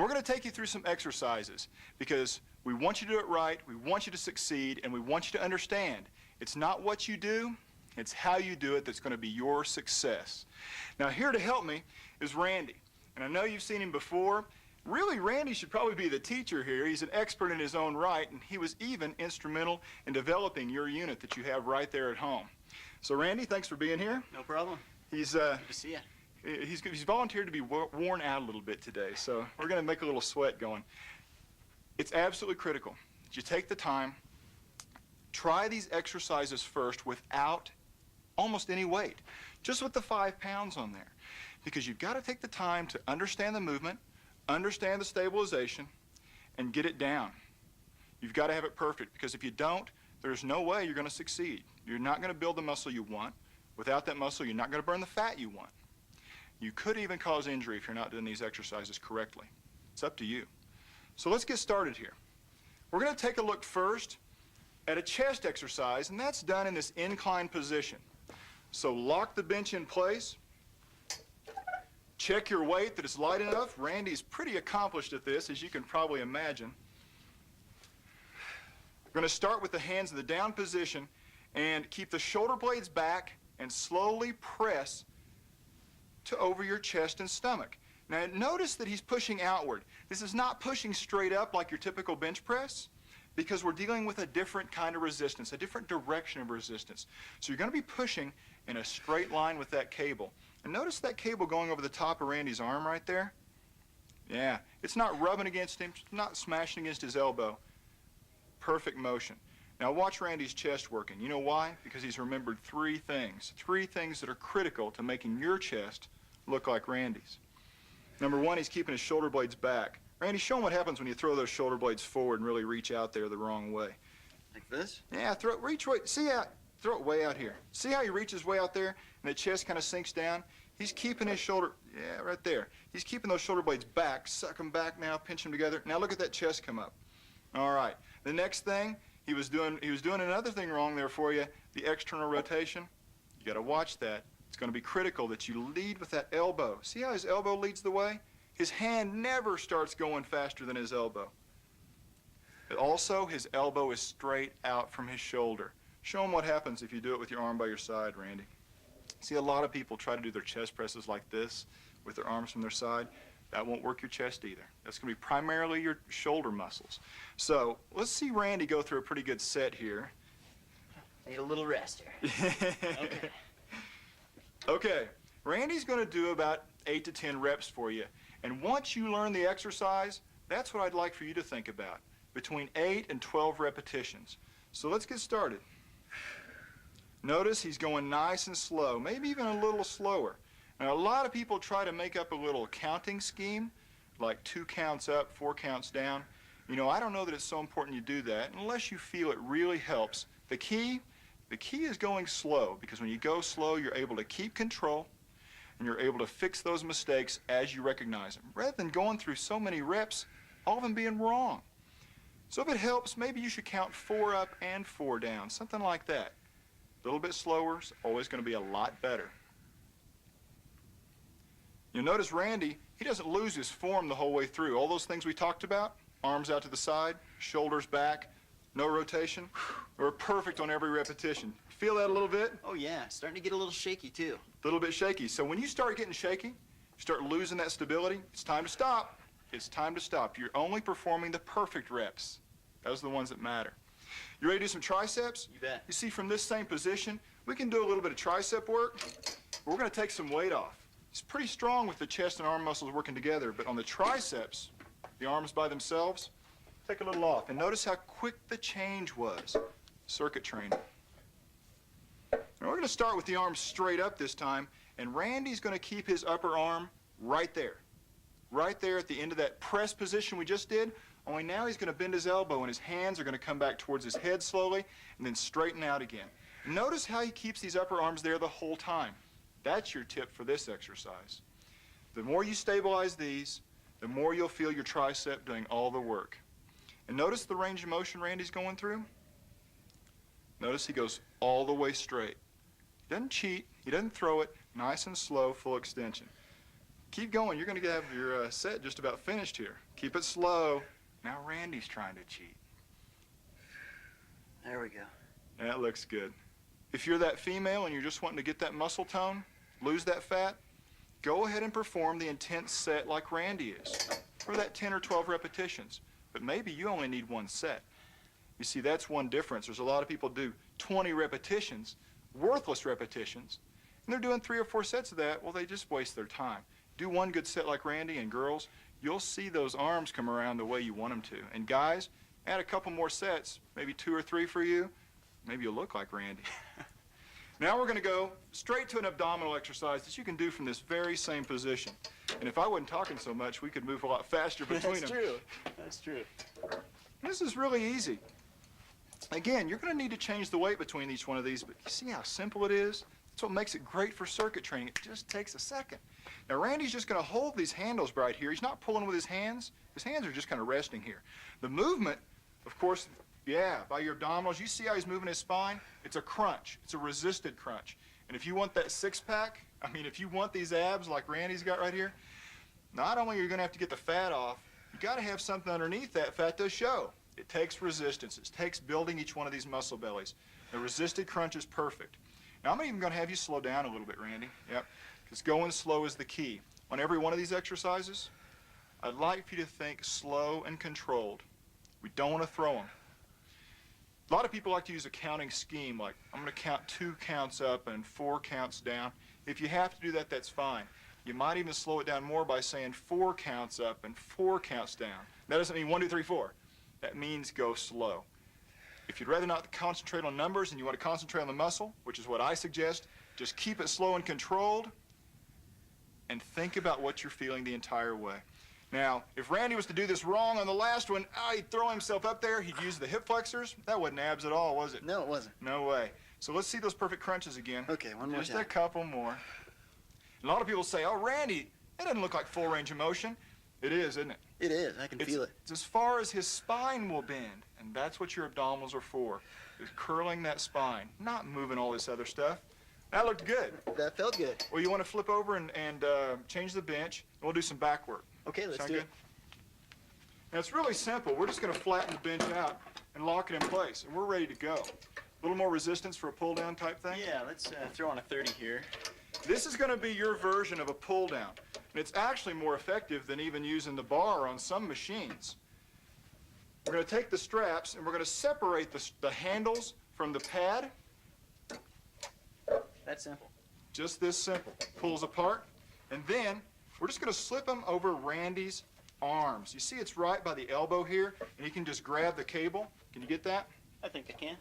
we're going to take you through some exercises because we want you to do it right, we want you to succeed, and we want you to understand it's not what you do, it's how you do it that's going to be your success. Now here to help me is Randy. And I know you've seen him before. Really, Randy should probably be the teacher here. He's an expert in his own right, and he was even instrumental in developing your unit that you have right there at home. So Randy, thanks for being here. No problem. Good to see you. He's volunteered to be worn out a little bit today, so we're going to make a little sweat going. It's absolutely critical that you take the time, try these exercises first without almost any weight, just with the 5 pounds on there, because you've got to take the time to understand the movement, understand the stabilization, and get it down. You've got to have it perfect, because if you don't, there's no way you're going to succeed. You're not going to build the muscle you want. Without that muscle, you're not going to burn the fat you want. You could even cause injury if you're not doing these exercises correctly. It's up to you. So let's get started here. We're going to take a look first at a chest exercise, and that's done in this inclined position. So lock the bench in place. Check your weight that it's light enough. Randy's pretty accomplished at this, as you can probably imagine. We're going to start with the hands in the down position and keep the shoulder blades back and slowly press to over your chest and stomach. Now notice that he's pushing outward. This is not pushing straight up like your typical bench press, because we're dealing with a different kind of resistance, a different direction of resistance. So you're going to be pushing in a straight line with that cable. And notice that cable going over the top of Randy's arm right there? Yeah, it's not rubbing against him, it's not smashing against his elbow. Perfect motion. Now watch Randy's chest working. You know why? Because he's remembered three things that are critical to making your chest look like Randy's. Number one, he's keeping his shoulder blades back. Randy, show him what happens when you throw those shoulder blades forward and really reach out there the wrong way. Like this? Yeah, reach way, throw it way out here. See how he reaches way out there and the chest kind of sinks down? He's keeping his shoulder, yeah, right there. He's keeping those shoulder blades back, suck them back now, pinch them together. Now look at that chest come up. All right, the next thing, he was doing another thing wrong there for you, the external rotation. You got to watch that. It's going to be critical that you lead with that elbow. See how his elbow leads the way? His hand never starts going faster than his elbow. But also, his elbow is straight out from his shoulder. Show him what happens if you do it with your arm by your side, Randy. See, a lot of people try to do their chest presses like this with their arms from their side. That won't work your chest either. That's going to be primarily your shoulder muscles. So let's see Randy go through a pretty good set here. Need a little rest here. Okay. Okay, Randy's going to do about 8 to 10 reps for you. And once you learn the exercise, that's what I'd like for you to think about, between 8 and 12 repetitions. So let's get started. Notice he's going nice and slow, maybe even a little slower. Now, a lot of people try to make up a little counting scheme, like 2 counts up, 4 counts down. You know, I don't know that it's so important you do that unless you feel it really helps. The key is going slow, because when you go slow, you're able to keep control and you're able to fix those mistakes as you recognize them, rather than going through so many reps, all of them being wrong. So if it helps, maybe you should count 4 up and 4 down, something like that. A little bit slower is always going to be a lot better. You'll notice Randy, he doesn't lose his form the whole way through. All those things we talked about, arms out to the side, shoulders back, no rotation, we're perfect on every repetition. Feel that a little bit? Oh yeah, starting to get a little shaky too. A little bit shaky. So when you start getting shaky, you start losing that stability, it's time to stop. It's time to stop. You're only performing the perfect reps. Those are the ones that matter. You ready to do some triceps? You bet. You see, from this same position, we can do a little bit of tricep work. We're going to take some weight off. It's pretty strong with the chest and arm muscles working together, but on the triceps, the arms by themselves, take a little off. And notice how quick the change was. Circuit training. Now we're going to start with the arms straight up this time, and Randy's going to keep his upper arm right there at the end of that press position we just did, only now he's going to bend his elbow and his hands are going to come back towards his head slowly and then straighten out again. Notice how he keeps these upper arms there the whole time. That's your tip for this exercise. The more you stabilize these, the more you'll feel your tricep doing all the work. And notice the range of motion Randy's going through. Notice he goes all the way straight. He doesn't cheat, he doesn't throw it, nice and slow, full extension. Keep going. You're going to have your set just about finished here. Keep it slow. Now Randy's trying to cheat. There we go. That looks good. If you're that female and you're just wanting to get that muscle tone, lose that fat, go ahead and perform the intense set like Randy is, for that 10 or 12 repetitions. But maybe you only need one set. You see, that's one difference. There's a lot of people do 20 repetitions, worthless repetitions, and they're doing 3 or 4 sets of that. Well, they just waste their time. Do one good set like Randy, and girls, you'll see those arms come around the way you want them to. And guys, add a couple more sets, maybe 2 or 3 for you. Maybe you'll look like Randy. Now we're going to go straight to an abdominal exercise that you can do from this very same position. And if I wasn't talking so much, we could move a lot faster between them. That's true. That's true. This is really easy. Again, you're going to need to change the weight between each one of these, but you see how simple it is? That's what makes it great for circuit training. It just takes a second. Now, Randy's just going to hold these handles right here. He's not pulling with his hands. His hands are just kind of resting here. The movement, of course, yeah, by your abdominals, you see how he's moving his spine? It's a crunch. It's a resisted crunch. And if you want that six-pack, I mean, if you want these abs like Randy's got right here, not only are you going to have to get the fat off, you got to have something underneath that fat to show. It takes resistance. It takes building each one of these muscle bellies. The resisted crunch is perfect. Now, I'm even going to have you slow down a little bit, Randy. Yep, because going slow is the key. On every one of these exercises, I'd like for you to think slow and controlled. We don't want to throw them. A lot of people like to use a counting scheme, like I'm going to count 2 counts up and 4 counts down. If you have to do that, that's fine. You might even slow it down more by saying 4 counts up and 4 counts down. That doesn't mean 1, 2, 3, 4. That means go slow. If you'd rather not concentrate on numbers and you want to concentrate on the muscle, which is what I suggest, just keep it slow and controlled and think about what you're feeling the entire way. Now, if Randy was to do this wrong on the last one, he'd throw himself up there, he'd use the hip flexors. That wasn't abs at all, was it? No, it wasn't. No way. So let's see those perfect crunches again. Okay, one more Just time. a couple more. A lot of people say, oh, Randy, that doesn't look like full range of motion. It is, isn't it? It is. I can feel it. It's as far as his spine will bend, and that's what your abdominals are for, is curling that spine, not moving all this other stuff. That looked good. That felt good. Well, you want to flip over and change the bench, and we'll do some back work. Okay, let's Sound do good? it. Now, it's really simple. We're just going to flatten the bench out and lock it in place, and we're ready to go. A little more resistance for a pull-down type thing? Yeah, let's throw on a 30 here. This is going to be your version of a pull-down, and it's actually more effective than even using the bar on some machines. We're going to take the straps, and we're going to separate the handles from the pad. That's simple. Just this simple. Pulls apart, and then we're just going to slip them over Randy's arms. You see it's right by the elbow here, and you can just grab the cable. Can you get that? I think I can.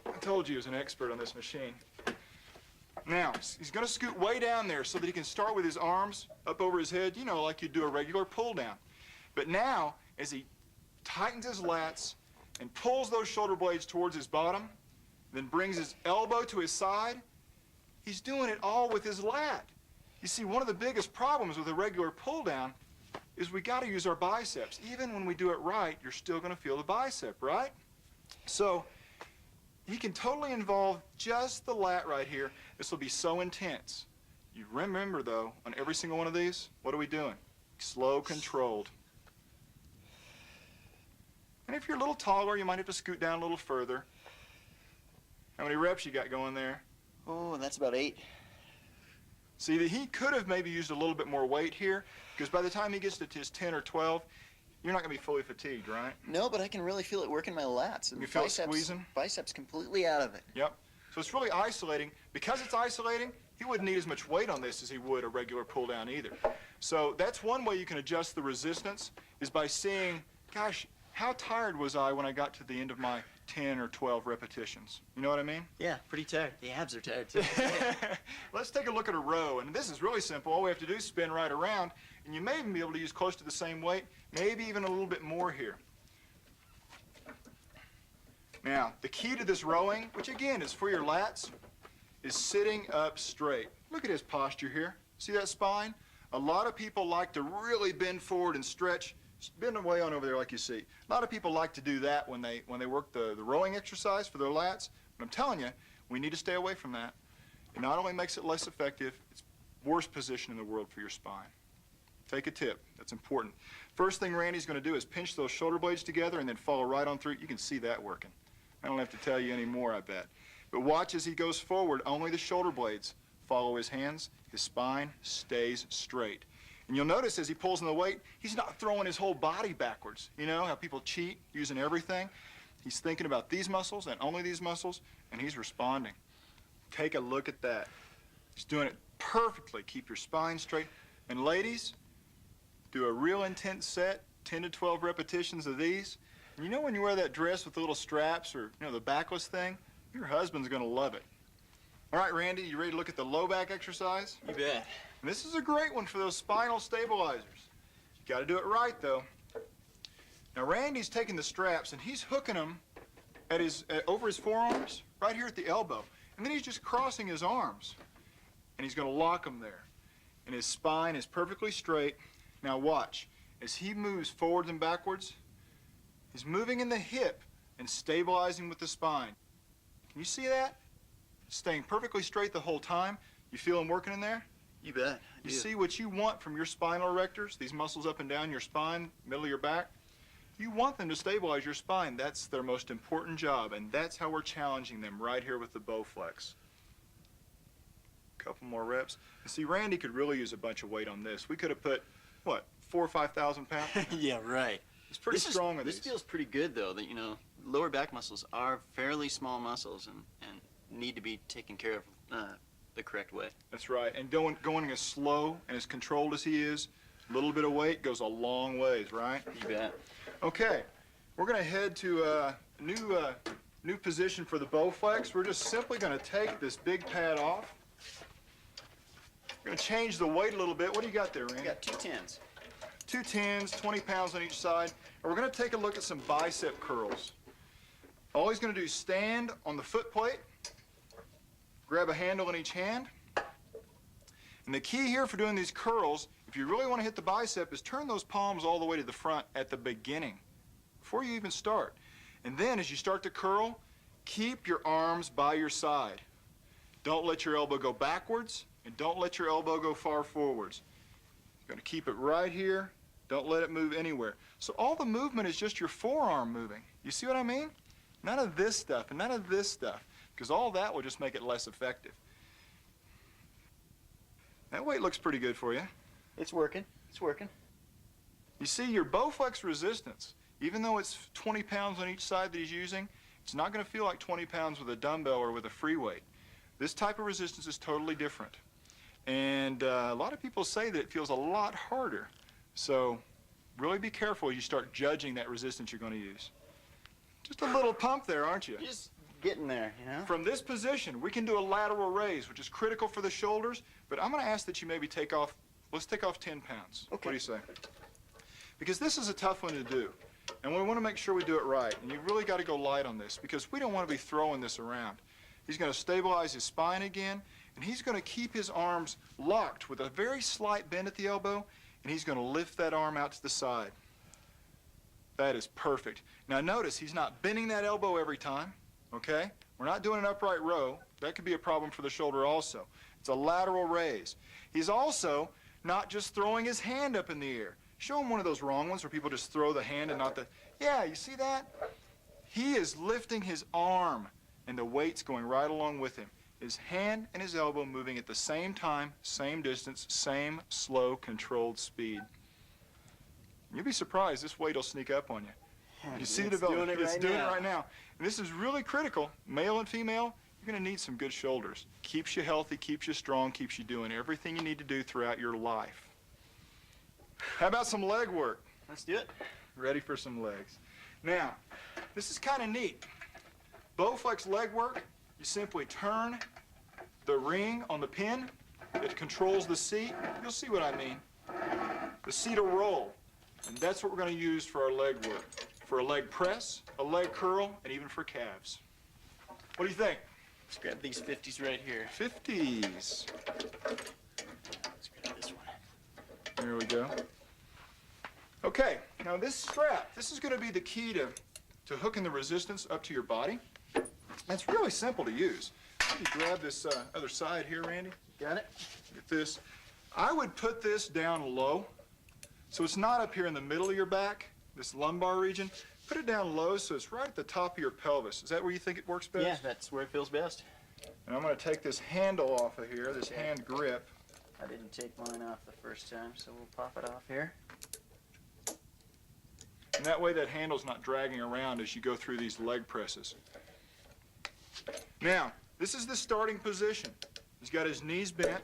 I told you he was an expert on this machine. Now, he's going to scoot way down there so that he can start with his arms up over his head, you know, like you do a regular pull down. But now, as he tightens his lats and pulls those shoulder blades towards his bottom, then brings his elbow to his side, he's doing it all with his lat. You see, one of the biggest problems with a regular pull down is we got to use our biceps. Even when we do it right, you're still going to feel the bicep, right? So he can totally involve just the lat right here. This will be so intense. You remember, though, on every single one of these, what are we doing? Slow, controlled. And if you're a little taller, you might have to scoot down a little further. How many reps you got going there? Oh, that's about 8. See, that he could have maybe used a little bit more weight here, because by the time he gets to his 10 or 12, you're not going to be fully fatigued, right? No, but I can really feel it working my lats. And You feel it squeezing? Biceps completely out of it. Yep. So it's really isolating. Because it's isolating, he wouldn't need as much weight on this as he would a regular pull down either. So that's one way you can adjust the resistance, is by seeing, gosh, how tired was I when I got to the end of my 10 or 12 repetitions? You know what I mean? Yeah, pretty tired. The abs are tired too. Let's take a look at a row, and this is really simple. All we have to do is spin right around, and you may even be able to use close to the same weight, maybe even a little bit more here. Now, the key to this rowing, which again is for your lats, is sitting up straight. Look at his posture here. See that spine? A lot of people like to really bend forward and stretch. Bend away on over there like you see. A lot of people like to do that when they work the rowing exercise for their lats. But I'm telling you, we need to stay away from that. It not only makes it less effective, it's worst position in the world for your spine. Take a tip. That's important. First thing Randy's going to do is pinch those shoulder blades together and then follow right on through. You can see that working. I don't have to tell you any more, I bet. But watch as he goes forward, only the shoulder blades follow his hands. His spine stays straight. And you'll notice as he pulls in the weight, he's not throwing his whole body backwards. You know how people cheat using everything? He's thinking about these muscles and only these muscles, and he's responding. Take a look at that. He's doing it perfectly. Keep your spine straight. And ladies, do a real intense set, 10 to 12 repetitions of these. And you know when you wear that dress with the little straps or, you know, the backless thing? Your husband's going to love it. All right, Randy, you ready to look at the low back exercise? You bet. And this is a great one for those spinal stabilizers. You got to do it right, though. Now, Randy's taking the straps and he's hooking them at over his forearms, right here at the elbow. And then he's just crossing his arms. And he's going to lock them there. And his spine is perfectly straight. Now watch. As he moves forwards and backwards, he's moving in the hip and stabilizing with the spine. Can you see that? Staying perfectly straight the whole time. You feel him working in there? You bet. You see what you want from your spinal erectors, these muscles up and down your spine, middle of your back? You want them to stabilize your spine. That's their most important job, and that's how we're challenging them right here with the Bowflex. Couple more reps. And see, Randy could really use a bunch of weight on this. We could have put, what, 4,000 or 5,000 pounds? Yeah, right. It's pretty strong on This these. feels pretty good, though, that, you know, lower back muscles are fairly small muscles and need to be taken care of the correct way. That's right. And going as slow and as controlled as he is, a little bit of weight goes a long ways, right? You bet. Okay, we're going to head to a new position for the Bowflex. We're just simply going to take this big pad off. We're going to change the weight a little bit. What do you got there, Randy? We got 2 10s. 2 10s, 20 pounds on each side. And we're going to take a look at some bicep curls. All he's going to do is stand on the foot plate, grab a handle in each hand. And the key here for doing these curls, if you really want to hit the bicep, is turn those palms all the way to the front at the beginning, before you even start. And then as you start to curl, keep your arms by your side. Don't let your elbow go backwards, and don't let your elbow go far forwards. You're going to keep it right here. Don't let it move anywhere. So all the movement is just your forearm moving. You see what I mean? None of this stuff and none of this stuff, because all that will just make it less effective. That weight looks pretty good for you. It's working. It's working. You see, your Bowflex resistance, even though it's 20 pounds on each side that he's using, it's not going to feel like 20 pounds with a dumbbell or with a free weight. This type of resistance is totally different. And a lot of people say that it feels a lot harder. So really be careful as you start judging that resistance you're going to use. Just a little pump there, aren't you? Just getting there, you know? From this position, we can do a lateral raise, which is critical for the shoulders, but I'm going to ask that you maybe take off, let's take off 10 pounds. Okay. What do you say? Because this is a tough one to do, and we want to make sure we do it right, and you really got to go light on this, because we don't want to be throwing this around. He's going to stabilize his spine again, and he's going to keep his arms locked with a very slight bend at the elbow, and he's going to lift that arm out to the side. That is perfect. Now notice, he's not bending that elbow every time, okay? We're not doing an upright row. That could be a problem for the shoulder also. It's a lateral raise. He's also not just throwing his hand up in the air. Show him one of those wrong ones where people just throw the hand and not the... Yeah, you see that? He is lifting his arm, and the weight's going right along with him. His hand and his elbow moving at the same time, same distance, same slow, controlled speed. You'll be surprised. This weight will sneak up on you. You see the development. It's doing it right now. And this is really critical. Male and female, you're going to need some good shoulders. Keeps you healthy, keeps you strong, keeps you doing everything you need to do throughout your life. How about some leg work? Let's do it. Ready for some legs. Now, this is kind of neat. Bowflex leg work, you simply turn the ring on the pin. It controls the seat. You'll see what I mean. The seat will roll. And that's what we're going to use for our leg work. For a leg press, a leg curl, and even for calves. What do you think? Let's grab these 50s right here. 50s. Let's grab this one. There we go. Okay, now this strap, this is going to be the key to hooking the resistance up to your body. And it's really simple to use. You grab this other side here, Randy. Got it? Get this. I would put this down low, so it's not up here in the middle of your back, this lumbar region. Put it down low so it's right at the top of your pelvis. Is that where you think it works best? Yeah, that's where it feels best. And I'm going to take this handle off of here, this hand grip. I didn't take mine off the first time, so we'll pop it off here. And that way that handle's not dragging around as you go through these leg presses. Now, this is the starting position. He's got his knees bent.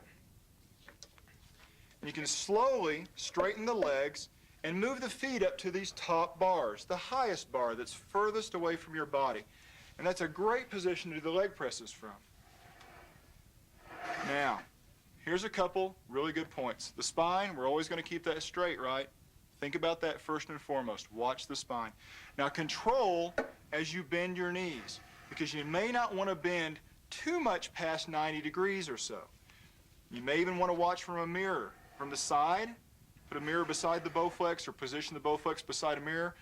And you can slowly straighten the legs and move the feet up to these top bars, the highest bar that's furthest away from your body. And that's a great position to do the leg presses from. Now, here's a couple really good points. The spine, we're always going to keep that straight, right? Think about that first and foremost. Watch the spine. Now, control as you bend your knees, because you may not want to bend too much past 90 degrees or so. You may even want to watch from a mirror. From the side, put a mirror beside the Bowflex or position the Bowflex beside a mirror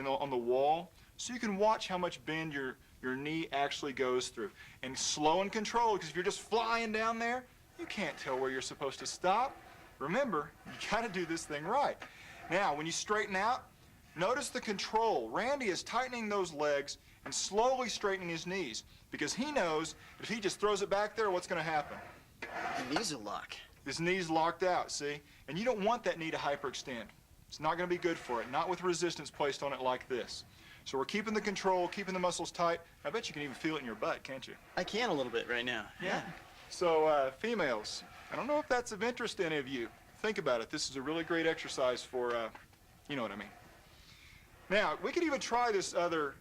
on the wall so you can watch how much bend your knee actually goes through. And slow and controlled, because if you're just flying down there, you can't tell where you're supposed to stop. Remember, you got to do this thing right. Now, when you straighten out, notice the control. Randy is tightening those legs and slowly straightening his knees, because he knows if he just throws it back there, what's going to happen? The knees will lock. His knee's locked out, see? And you don't want that knee to hyperextend. It's not going to be good for it, not with resistance placed on it like this. So we're keeping the control, keeping the muscles tight. I bet you can even feel it in your butt, can't you? I can a little bit right now. Yeah. So, females, I don't know if that's of interest to any of you. Think about it. This is a really great exercise for, you know what I mean. Now, we could even try this other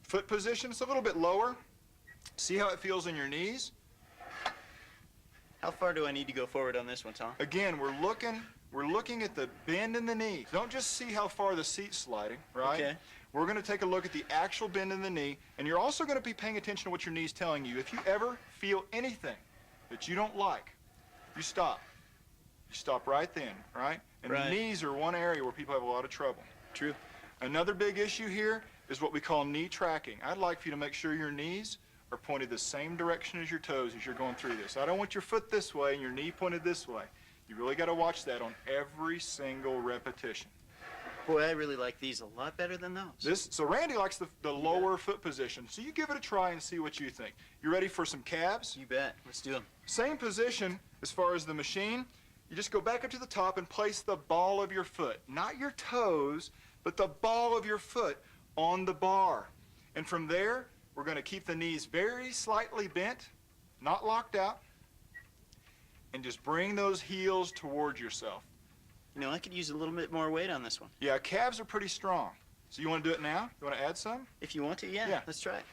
foot position. It's a little bit lower. See how it feels in your knees? How far do I need to go forward on this one, Tom? Again, we're looking at the bend in the knee. Don't just see how far the seat's sliding, right? Okay. We're going to take a look at the actual bend in the knee, and you're also going to be paying attention to what your knee's telling you. If you ever feel anything that you don't like, you stop. You stop right then, right? And right. The knees are one area where people have a lot of trouble. True. Another big issue here is what we call knee tracking. I'd like for you to make sure your knees are pointed the same direction as your toes as you're going through this. I don't want your foot this way and your knee pointed this way. You really got to watch that on every single repetition. Boy, I really like these a lot better than those. So Randy likes the lower foot position. So you give it a try and see what you think. You ready for some calves? You bet. Let's do them. Same position as far as the machine. You just go back up to the top and place the ball of your foot, not your toes, but the ball of your foot on the bar. And from there, we're going to keep the knees very slightly bent, not locked out, and just bring those heels towards yourself. You know, I could use a little bit more weight on this one. Yeah, calves are pretty strong. So you want to do it now? You want to add some? If you want to, yeah. Let's try it.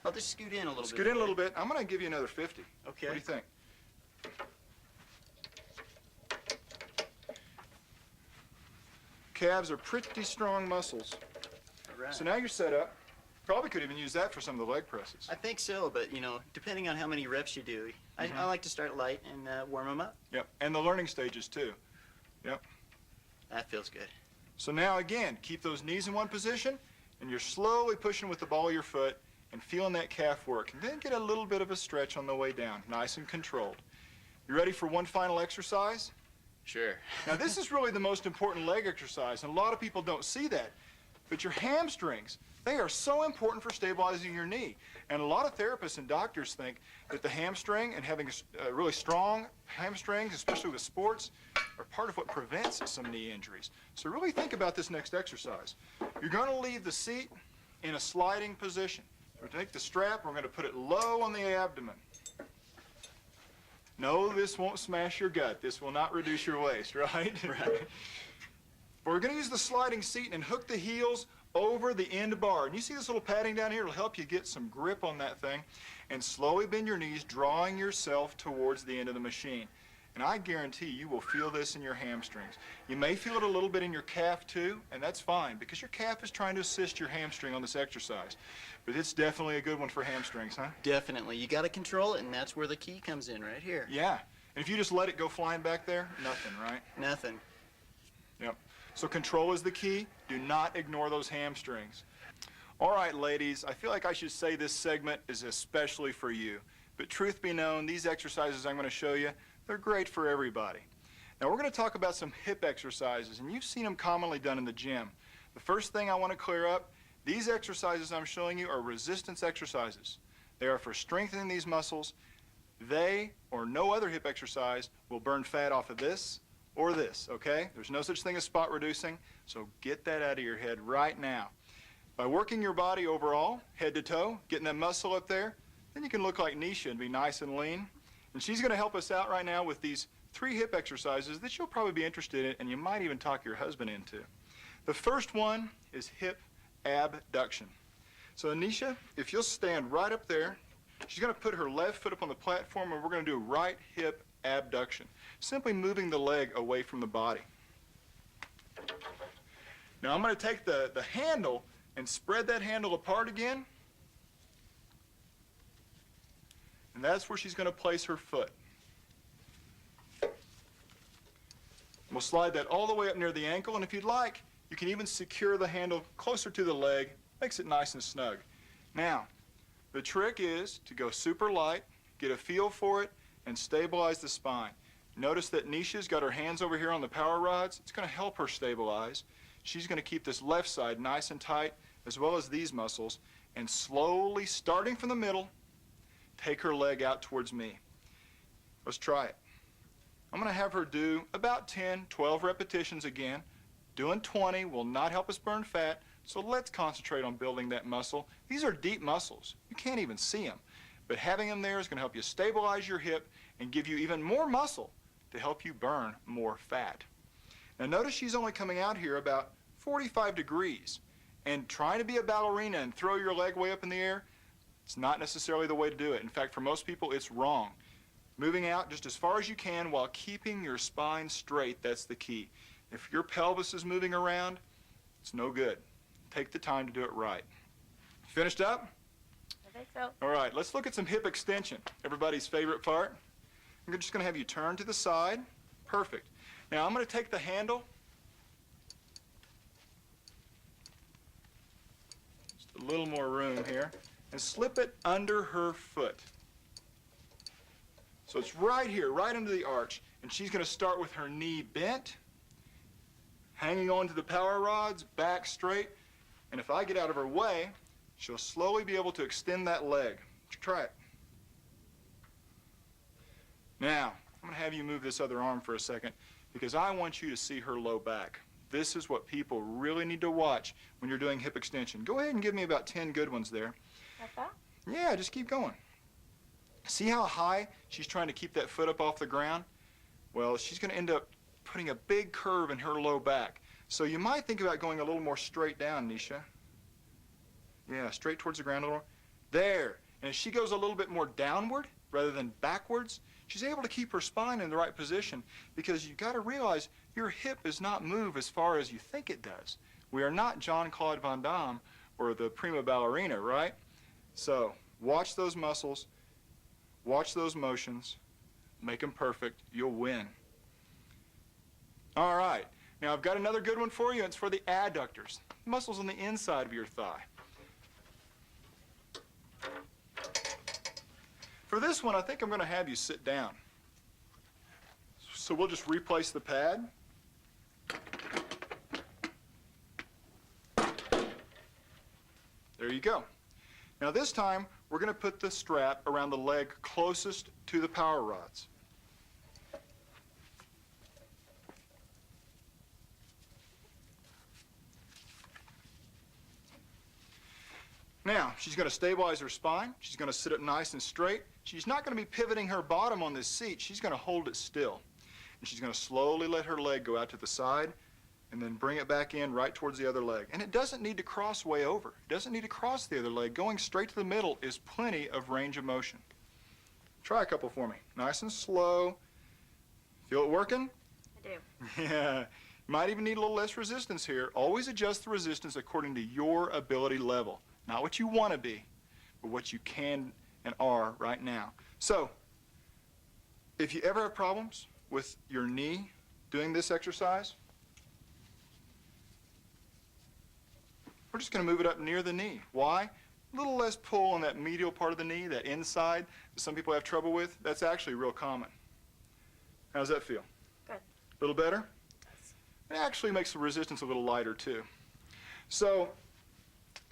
I'll just scoot in a little bit. Scoot in a little bit. I'm going to give you another 50. Okay. What do you think? Calves are pretty strong muscles. All right. So now you're set up. Probably could even use that for some of the leg presses. I think so, but, you know, depending on how many reps you do, I like to start light and warm them up. Yep, and the learning stages too. Yep. That feels good. So now again, keep those knees in one position, and you're slowly pushing with the ball of your foot and feeling that calf work. And then get a little bit of a stretch on the way down, nice and controlled. You ready for one final exercise? Sure. Now this is really the most important leg exercise, and a lot of people don't see that. But your hamstrings, they are so important for stabilizing your knee. And a lot of therapists and doctors think that the hamstring and having really strong hamstrings, especially with sports, are part of what prevents some knee injuries. So really think about this next exercise. You're going to leave the seat in a sliding position. We're going to take the strap, we're going to put it low on the abdomen. No, this won't smash your gut. This will not reduce your waist, right? Right. But we're going to use the sliding seat and hook the heels over the end bar. And you see this little padding down here? It'll help you get some grip on that thing. And slowly bend your knees, drawing yourself towards the end of the machine. And I guarantee you will feel this in your hamstrings. You may feel it a little bit in your calf too, and that's fine, because your calf is trying to assist your hamstring on this exercise. But it's definitely a good one for hamstrings, huh? Definitely. You got to control it, and that's where the key comes in, right here. Yeah. And if you just let it go flying back there, nothing, right? Nothing. Yep. So control is the key. Do not ignore those hamstrings. All right, ladies, I feel like I should say this segment is especially for you, but truth be known, these exercises I'm going to show you, they're great for everybody. Now we're going to talk about some hip exercises, and you've seen them commonly done in the gym. The first thing I want to clear up, these exercises I'm showing you are resistance exercises. They are for strengthening these muscles. They, or no other hip exercise, will burn fat off of this or this, okay? There's no such thing as spot reducing, so get that out of your head right now. By working your body overall, head to toe, getting that muscle up there, then you can look like Nisha and be nice and lean. And she's going to help us out right now with these 3 hip exercises that you'll probably be interested in, and you might even talk your husband into. The first one is hip abduction. So Nisha, if you'll stand right up there, she's going to put her left foot up on the platform, and we're going to do right hip abduction, simply moving the leg away from the body. Now I'm going to take the handle and spread that handle apart again, and that's where she's going to place her foot. We'll slide that all the way up near the ankle, and if you'd like, you can even secure the handle closer to the leg, makes it nice and snug. Now, the trick is to go super light, get a feel for it, and stabilize the spine. Notice that Nisha's got her hands over here on the power rods. It's going to help her stabilize. She's going to keep this left side nice and tight, as well as these muscles, and slowly, starting from the middle, take her leg out towards me. Let's try it. I'm going to have her do about 10, 12 repetitions again. Doing 20 will not help us burn fat, so let's concentrate on building that muscle. These are deep muscles. You can't even see them. But having them there is going to help you stabilize your hip and give you even more muscle to help you burn more fat. Now notice she's only coming out here about 45 degrees. And trying to be a ballerina and throw your leg way up in the air, it's not necessarily the way to do it. In fact, for most people, it's wrong. Moving out just as far as you can while keeping your spine straight, that's the key. If your pelvis is moving around, it's no good. Take the time to do it right. Finished up? I think so. All right, let's look at some hip extension, everybody's favorite part. I'm just going to have you turn to the side. Perfect. Now I'm going to take the handle, just a little more room here, and slip it under her foot. So it's right here, right under the arch, and she's going to start with her knee bent, hanging on to the power rods, back straight, and if I get out of her way, she'll slowly be able to extend that leg. Try it. Now, I'm going to have you move this other arm for a second because I want you to see her low back. This is what people really need to watch when you're doing hip extension. Go ahead and give me about 10 good ones there. Like that? Yeah, just keep going. See how high she's trying to keep that foot up off the ground? Well, she's going to end up putting a big curve in her low back. So you might think about going a little more straight down, Nisha. Yeah, straight towards the ground a little. There. And as she goes a little bit more downward rather than backwards, she's able to keep her spine in the right position because you've got to realize your hip does not move as far as you think it does. We are not Jean-Claude Van Damme or the prima ballerina, right? So watch those muscles, watch those motions, make them perfect, you'll win. All right, now I've got another good one for you. It's for the adductors, muscles on the inside of your thigh. For this one, I think I'm going to have you sit down. So we'll just replace the pad. There you go. Now this time, we're going to put the strap around the leg closest to the power rods. Now, she's going to stabilize her spine. She's going to sit up nice and straight. She's not going to be pivoting her bottom on this seat. She's going to hold it still. And she's going to slowly let her leg go out to the side and then bring it back in right towards the other leg. And it doesn't need to cross way over. It doesn't need to cross the other leg. Going straight to the middle is plenty of range of motion. Try a couple for me. Nice and slow. Feel it working? I do. Yeah. You might even need a little less resistance here. Always adjust the resistance according to your ability level. Not what you want to be, but what you can and are right now. So, if you ever have problems with your knee doing this exercise, we're just going to move it up near the knee. Why? a little less pull on that medial part of the knee, that inside that some people have trouble with. That's actually real common. How does that feel? Good. A little better? It actually makes the resistance a little lighter too. So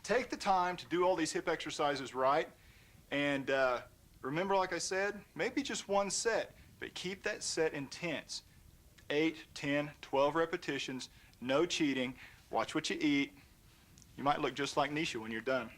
take the time to do all these hip exercises right, and remember, like I said, maybe just one set, but keep that set intense. 8, 10, 12 repetitions, no cheating, watch what you eat. You might look just like Nisha when you're done.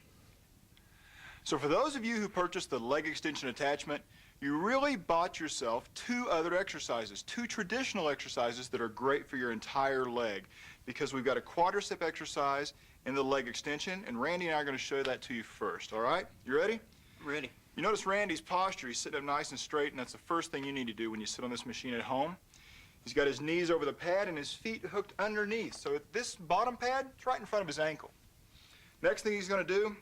So for those of you who purchased the leg extension attachment, you really bought yourself 2 other exercises, 2 traditional exercises that are great for your entire leg, because we've got a quadricep exercise and the leg extension, and Randy and I are going to show that to you first, all right? You ready? Ready. You notice Randy's posture. He's sitting up nice and straight, and that's the first thing you need to do when you sit on this machine at home. He's got his knees over the pad and his feet hooked underneath. So this bottom pad is right in front of his ankle. Next thing he's going to do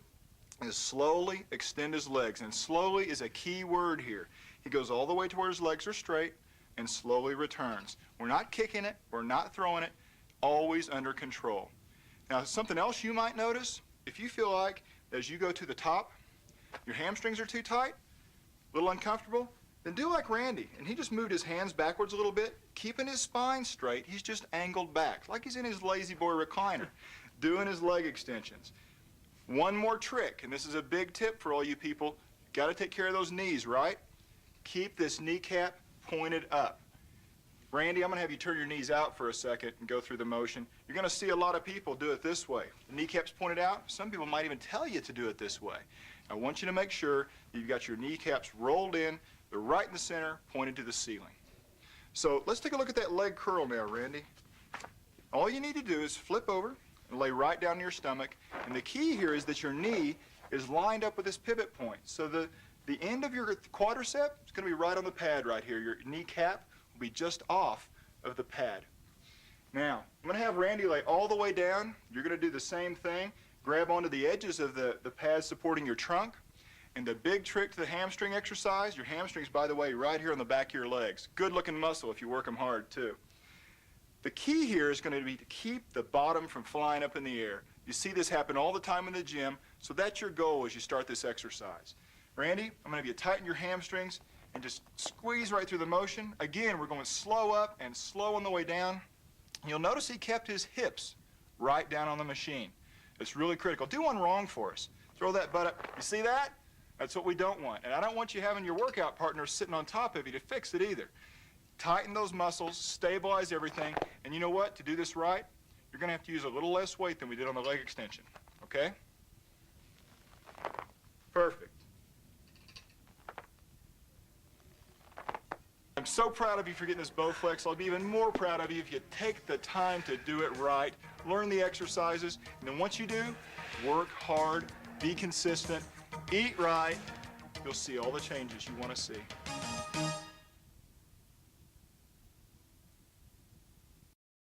is slowly extend his legs, and slowly is a key word here. He goes all the way to where his legs are straight and slowly returns. We're not kicking it, we're not throwing it, always under control. Now, something else you might notice, if you feel like as you go to the top, your hamstrings are too tight, a little uncomfortable, then do like Randy. And he just moved his hands backwards a little bit, keeping his spine straight. He's just angled back, like he's in his lazy boy recliner, doing his leg extensions. One more trick, and this is a big tip for all you people. Got to take care of those knees, right? Keep this kneecap pointed up. Randy, I'm going to have you turn your knees out for a second and go through the motion. You're going to see a lot of people do it this way. The kneecaps pointed out. Some people might even tell you to do it this way. I want you to make sure that you've got your kneecaps rolled in, they're right in the center, pointed to the ceiling. So let's take a look at that leg curl now, Randy. All you need to do is flip over and lay right down to your stomach. And the key here is that your knee is lined up with this pivot point. So the end of your quadricep is going to be right on the pad right here. Your kneecap will be just off of the pad. Now, I'm going to have Randy lay all the way down. You're going to do the same thing. Grab onto the edges of the pad supporting your trunk. And the big trick to the hamstring exercise, your hamstrings, by the way, right here on the back of your legs. Good looking muscle if you work them hard too. The key here is going to be to keep the bottom from flying up in the air. You see this happen all the time in the gym, so that's your goal as you start this exercise. Randy, I'm going to have you tighten your hamstrings and just squeeze right through the motion. Again, we're going slow up and slow on the way down. You'll notice he kept his hips right down on the machine. It's really critical. Do one wrong for us. Throw that butt up. You see that? That's what we don't want. And I don't want you having your workout partner sitting on top of you to fix it either. Tighten those muscles, stabilize everything, and you know what? To do this right, you're going to have to use a little less weight than we did on the leg extension, okay? Perfect. I'm so proud of you for getting this Bowflex. I'll be even more proud of you if you take the time to do it right, learn the exercises, and then once you do, work hard, be consistent, eat right. You'll see all the changes you want to see.